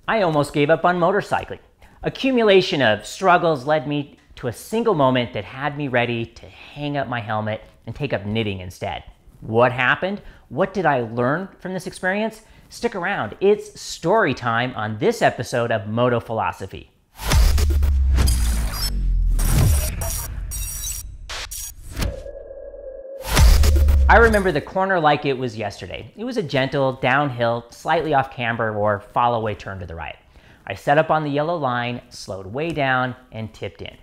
I almost gave up on motorcycling. Accumulation of struggles led me to a single moment that had me ready to hang up my helmet and take up knitting instead. What happened? What did I learn from this experience? Stick around. It's story time on this episode of Moto Philosophy. I remember the corner like it was yesterday. It was a gentle, downhill, slightly off camber or follow-away turn to the right. I set up on the yellow line, slowed way down, and tipped in.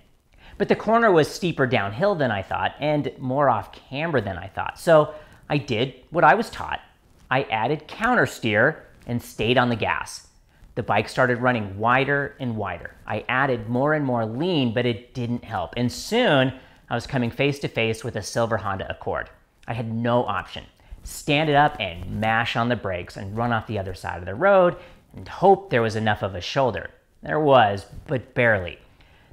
But the corner was steeper downhill than I thought and more off camber than I thought. So I did what I was taught. I added counter steer and stayed on the gas. The bike started running wider and wider. I added more and more lean, but it didn't help. And soon I was coming face to face with a silver Honda Accord. I had no option. Stand it up and mash on the brakes and run off the other side of the road and hope there was enough of a shoulder. There was, but barely.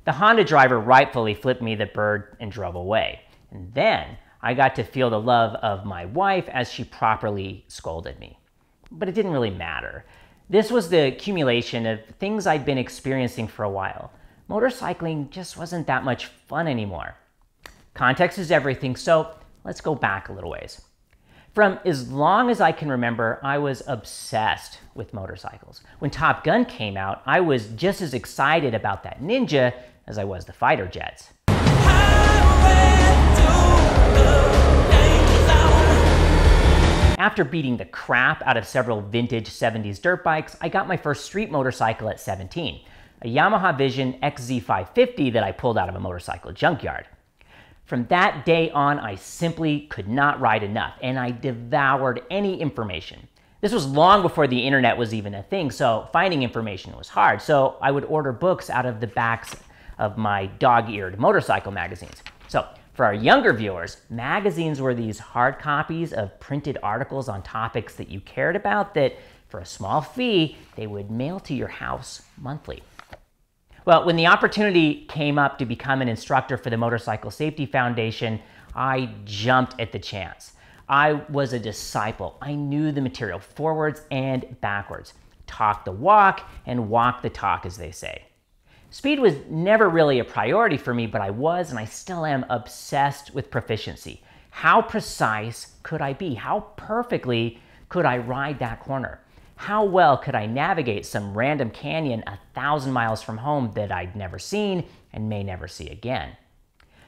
The Honda driver rightfully flipped me the bird and drove away. And then I got to feel the love of my wife as she properly scolded me. But it didn't really matter. This was the accumulation of things I'd been experiencing for a while. Motorcycling just wasn't that much fun anymore. Context is everything, so let's go back a little ways. From as long as I can remember, I was obsessed with motorcycles. When Top Gun came out, I was just as excited about that Ninja as I was the fighter jets. After beating the crap out of several vintage 70s dirt bikes, I got my first street motorcycle at 17, a Yamaha Vision XZ550 that I pulled out of a motorcycle junkyard. From that day on, I simply could not ride enough, and I devoured any information. This was long before the internet was even a thing, so finding information was hard. So I would order books out of the backs of my dog-eared motorcycle magazines. So for our younger viewers, magazines were these hard copies of printed articles on topics that you cared about that, for a small fee, they would mail to your house monthly. Well, when the opportunity came up to become an instructor for the Motorcycle Safety Foundation, I jumped at the chance. I was a disciple. I knew the material forwards and backwards. Talk the walk and walk the talk, as they say. Speed was never really a priority for me, but I was and I still am obsessed with proficiency. How precise could I be? How perfectly could I ride that corner? How well could I navigate some random canyon 1,000 miles from home that I'd never seen and may never see again?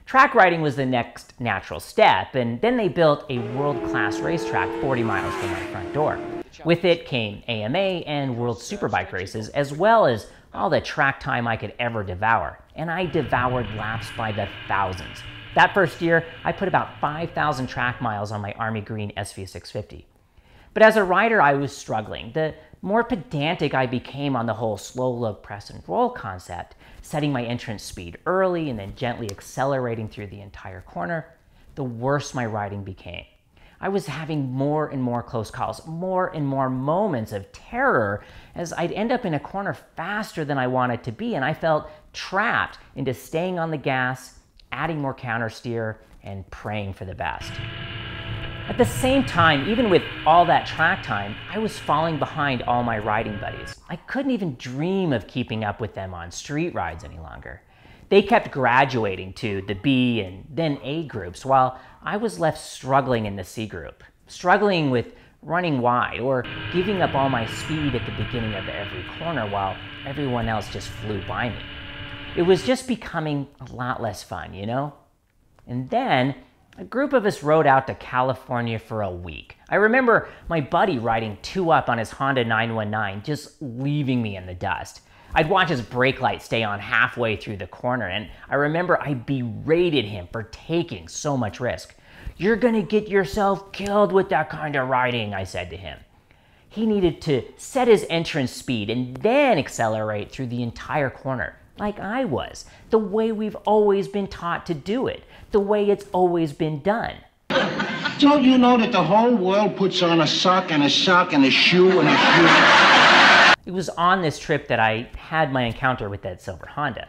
Track riding was the next natural step, and then they built a world-class racetrack 40 miles from my front door. With it came AMA and World Superbike races, as well as all the track time I could ever devour. And I devoured laps by the thousands. That first year, I put about 5,000 track miles on my Army Green SV650. But as a rider, I was struggling. The more pedantic I became on the whole slow look, press and roll concept, setting my entrance speed early and then gently accelerating through the entire corner, the worse my riding became. I was having more and more close calls, more and more moments of terror as I'd end up in a corner faster than I wanted to be, and I felt trapped into staying on the gas, adding more counter steer, and praying for the best. At the same time, even with all that track time, I was falling behind all my riding buddies. I couldn't even dream of keeping up with them on street rides any longer. They kept graduating to the B and then A groups, while I was left struggling in the C group, struggling with running wide or giving up all my speed at the beginning of every corner while everyone else just flew by me. It was just becoming a lot less fun, you know? And then a group of us rode out to California for a week. I remember my buddy riding 2-up on his Honda 919, just leaving me in the dust. I'd watch his brake light stay on halfway through the corner, and I remember I berated him for taking so much risk. "You're gonna get yourself killed with that kind of riding," I said to him. He needed to set his entrance speed and then accelerate through the entire corner, like I was, the way we've always been taught to do it, the way it's always been done. Don't you know that the whole world puts on a sock and a sock and a shoe and a shoe? It was on this trip that I had my encounter with that silver Honda.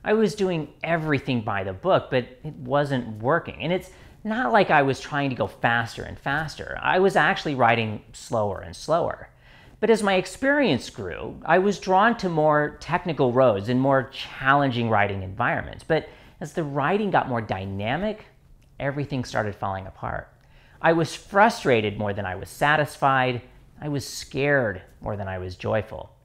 I was doing everything by the book, but it wasn't working. And it's not like I was trying to go faster and faster. I was actually riding slower and slower. But as my experience grew, I was drawn to more technical roads and more challenging riding environments. But as the riding got more dynamic, everything started falling apart. I was frustrated more than I was satisfied. I was scared more than I was joyful.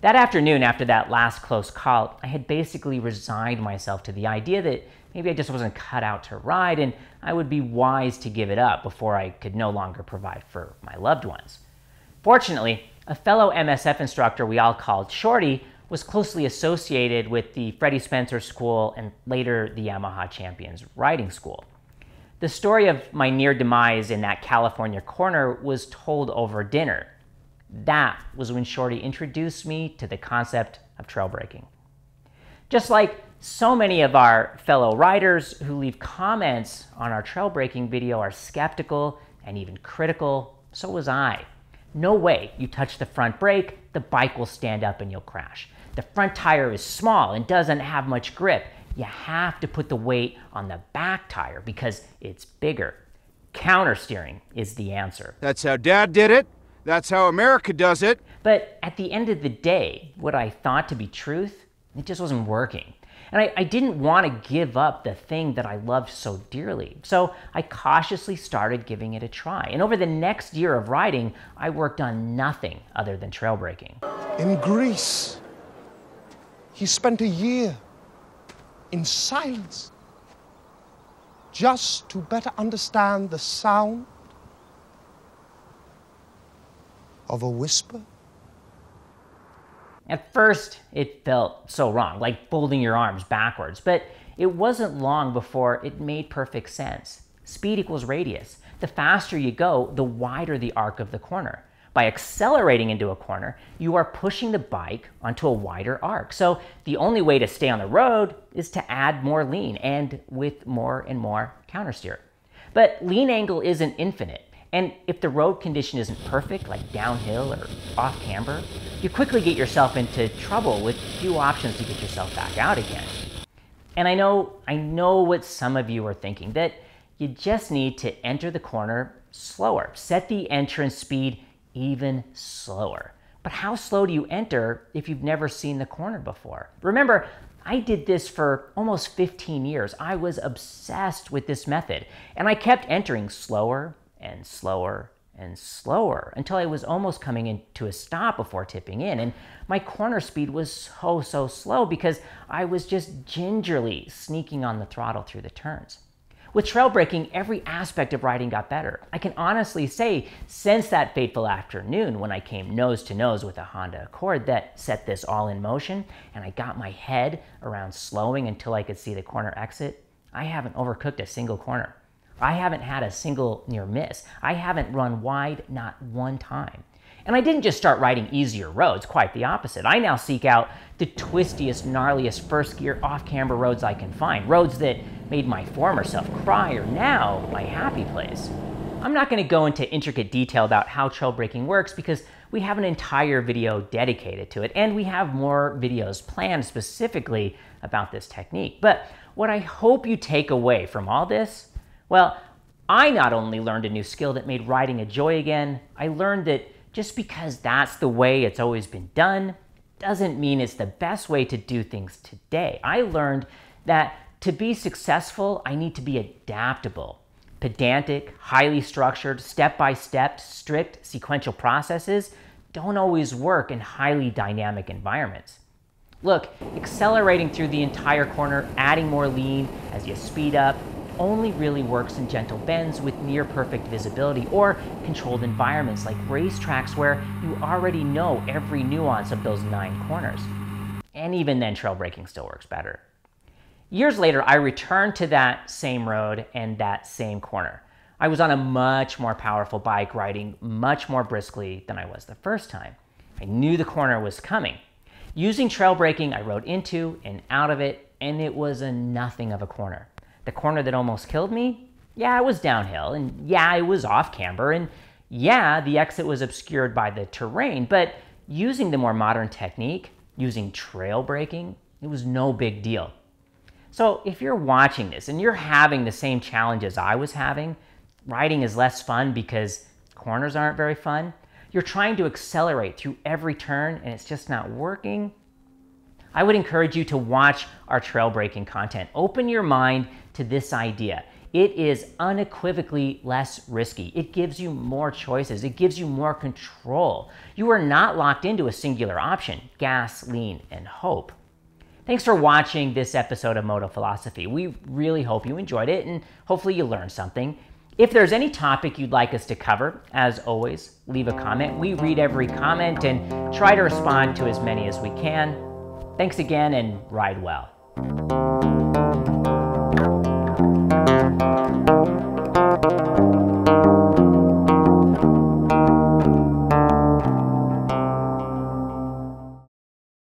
That afternoon, after that last close call, I had basically resigned myself to the idea that maybe I just wasn't cut out to ride, and I would be wise to give it up before I could no longer provide for my loved ones. Fortunately, a fellow MSF instructor we all called Shorty was closely associated with the Freddie Spencer School and later the Yamaha Champions Riding School. The story of my near demise in that California corner was told over dinner. That was when Shorty introduced me to the concept of trail braking. Just like so many of our fellow riders who leave comments on our trail braking video are skeptical and even critical, so was I. No way you touch the front brake, the bike will stand up and you'll crash. The front tire is small and doesn't have much grip. You have to put the weight on the back tire because it's bigger. Countersteering is the answer. That's how Dad did it. That's how America does it. But at the end of the day, what I thought to be truth, it just wasn't working. And I didn't want to give up the thing that I loved so dearly. So I cautiously started giving it a try. And over the next year of riding, I worked on nothing other than trail braking. In Greece, he spent a year in silence just to better understand the sound of a whisper. At first, it felt so wrong, like folding your arms backwards, but it wasn't long before it made perfect sense. Speed equals radius. The faster you go, the wider the arc of the corner. By accelerating into a corner, you are pushing the bike onto a wider arc. So the only way to stay on the road is to add more lean and with more and more countersteer. But lean angle isn't infinite. And if the road condition isn't perfect, like downhill or off camber, you quickly get yourself into trouble with few options to get yourself back out again. And I know what some of you are thinking, that you just need to enter the corner slower. Set the entrance speed even slower. But how slow do you enter if you've never seen the corner before? Remember, I did this for almost 15 years. I was obsessed with this method, and I kept entering slower and slower and slower until I was almost coming into a stop before tipping in. And my corner speed was so slow because I was just gingerly sneaking on the throttle through the turns. With trail braking, every aspect of riding got better. I can honestly say, since that fateful afternoon when I came nose to nose with a Honda Accord that set this all in motion, and I got my head around slowing until I could see the corner exit, I haven't overcooked a single corner. I haven't had a single near miss. I haven't run wide not one time. And I didn't just start riding easier roads, quite the opposite. I now seek out the twistiest, gnarliest first gear off-camber roads I can find. Roads that made my former self cry are now my happy place. I'm not going to go into intricate detail about how trail braking works because we have an entire video dedicated to it, and we have more videos planned specifically about this technique. But what I hope you take away from all this, well, I not only learned a new skill that made riding a joy again, I learned that just because that's the way it's always been done doesn't mean it's the best way to do things today. I learned that to be successful, I need to be adaptable. Pedantic, highly structured, step-by-step, strict, sequential processes don't always work in highly dynamic environments. Look, accelerating through the entire corner, adding more lean as you speed up, only really works in gentle bends with near perfect visibility or controlled environments like racetracks where you already know every nuance of those 9 corners. And even then, trail braking still works better. Years later, I returned to that same road and that same corner. I was on a much more powerful bike, riding much more briskly than I was the first time. I knew the corner was coming. Using trail braking, I rode into and out of it, and it was a nothing of a corner. The corner that almost killed me? Yeah, it was downhill, and yeah, it was off camber, and yeah, the exit was obscured by the terrain, but using the more modern technique, using trail braking, it was no big deal. So if you're watching this and you're having the same challenges I was having, riding is less fun because corners aren't very fun, You're trying to accelerate through every turn and it's just not working. I would encourage you to watch our trail braking content. Open your mind to this idea. It is unequivocally less risky. It gives you more choices. It gives you more control. You are not locked into a singular option, gas, lean, and hope. Thanks for watching this episode of Moto Philosophy. We really hope you enjoyed it and hopefully you learned something. If there's any topic you'd like us to cover, as always, leave a comment. We read every comment and try to respond to as many as we can. Thanks again and ride well.